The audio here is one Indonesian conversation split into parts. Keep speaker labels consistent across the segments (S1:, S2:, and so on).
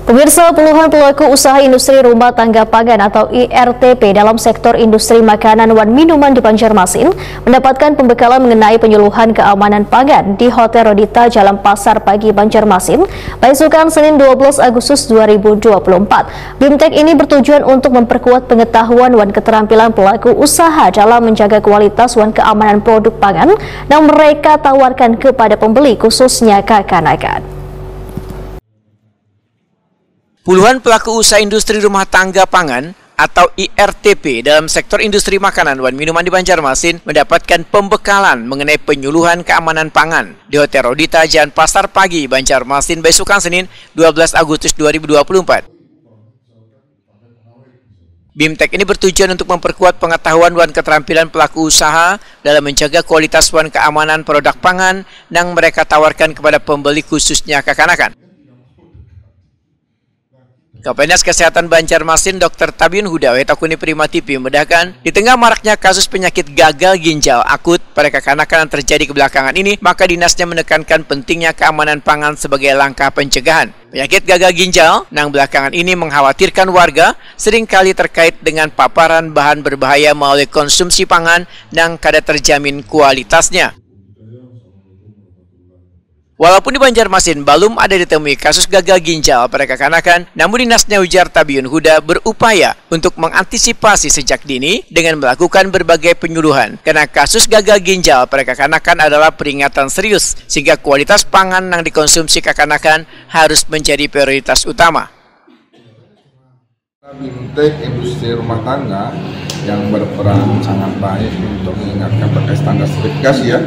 S1: Pemirsa, puluhan pelaku usaha industri rumah tangga pangan atau IRTP dalam sektor industri makanan dan minuman di Banjarmasin mendapatkan pembekalan mengenai penyuluhan keamanan pangan di Hotel Rodita Jalan Pasar Pagi Banjarmasin, besokan Senin 12 Agustus 2024. BIMTEK ini bertujuan untuk memperkuat pengetahuan dan keterampilan pelaku usaha dalam menjaga kualitas dan keamanan produk pangan yang mereka tawarkan kepada pembeli, khususnya kekanakan.
S2: Puluhan pelaku usaha industri rumah tangga pangan atau IRTP dalam sektor industri makanan dan minuman di Banjarmasin mendapatkan pembekalan mengenai penyuluhan keamanan pangan di Hotel Rodita Jalan Pasar Pagi Banjarmasin besokan Senin 12 Agustus 2024. BIMTEK ini bertujuan untuk memperkuat pengetahuan dan keterampilan pelaku usaha dalam menjaga kualitas dan keamanan produk pangan yang mereka tawarkan kepada pembeli, khususnya kekanakan. Kapolres Kesehatan Banjarmasin Dr. Tabiun Huda Wetakuni Prima TV membedakan, di tengah maraknya kasus penyakit gagal ginjal akut pada kekanakan yang terjadi kebelakangan ini, maka dinasnya menekankan pentingnya keamanan pangan sebagai langkah pencegahan. Penyakit gagal ginjal yang belakangan ini mengkhawatirkan warga seringkali terkait dengan paparan bahan berbahaya melalui konsumsi pangan yang kada terjamin kualitasnya. Walaupun di Banjarmasin belum ada ditemui kasus gagal ginjal pada kekanakan, namun dinasnya ujar Tabiun Huda berupaya untuk mengantisipasi sejak dini dengan melakukan berbagai penyuluhan. Karena kasus gagal ginjal pada kekanakan adalah peringatan serius, sehingga kualitas pangan yang dikonsumsi kekanakan harus menjadi prioritas utama.
S3: BIMTEK industri rumah tangga yang berperan sangat baik untuk mengingatkan terkait standar sertifikasi ya,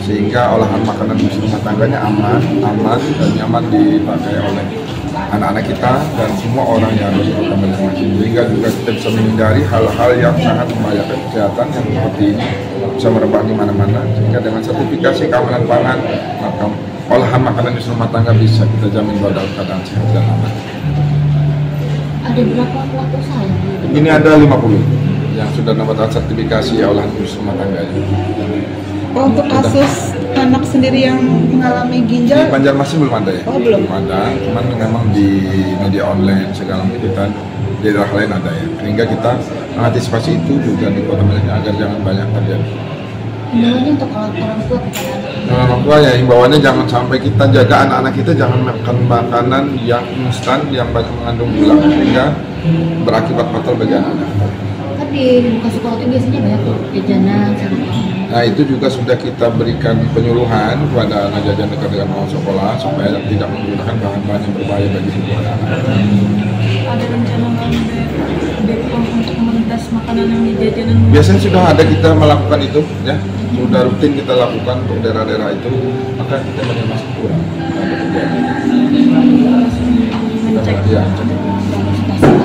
S3: sehingga olahan makanan industri rumah tangganya aman dan nyaman dipakai oleh anak-anak kita dan semua orang yang harus kita Banjarmasin, sehingga juga kita bisa menghindari hal-hal yang sangat membahayakan kesehatan yang seperti ini bisa merebak di mana-mana, sehingga dengan sertifikasi keamanan pangan maka olahan makanan industri rumah tangga bisa kita jamin bahwa dalam keadaan sehat dan aman.
S4: Ada berapa pelaku usaha?
S3: Ini ada 50 yang sudah mendapatkan sertifikasi olahan industri rumah tangga.
S5: Oh, untuk kasus anak sendiri yang mengalami ginjal?
S3: Di Banjarmasin belum ada ya?
S5: Oh, belum
S3: ada, cuman memang di media online segala macam kita di daerah lain ada ya. Sehingga kita mengantisipasi itu juga di kota Banjarmasin agar jangan banyak terjadi.
S4: Himbauannya untuk orang tua
S3: orang tua ya, himbauannya jangan sampai kita jaga anak-anak kita jangan makan makanan yang instan yang banyak mengandung gula sehingga berakibat fatal bagi anak-anak.
S4: Kan di buka sekolah itu biasanya banyak jajanan sama.
S3: Nah itu juga sudah kita berikan penyuluhan kepada anak jajan dekat dengan ruang sekolah supaya tidak menggunakan bahan-bahan yang berbahaya bagi tubuh anak-anak.
S5: Ada rencana BPOM untuk melintas makanan yang dijajanan?
S3: Biasanya sudah ada kita melakukan itu ya, sudah rutin kita lakukan untuk daerah-daerah itu, maka kita masih kurang.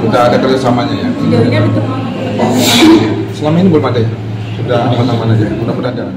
S3: Sudah ada kerjasamanya ya.
S5: Sejauhnya itu
S3: selama ini belum ada ya, sudah aman-aman aja, mudah-mudahan jangan.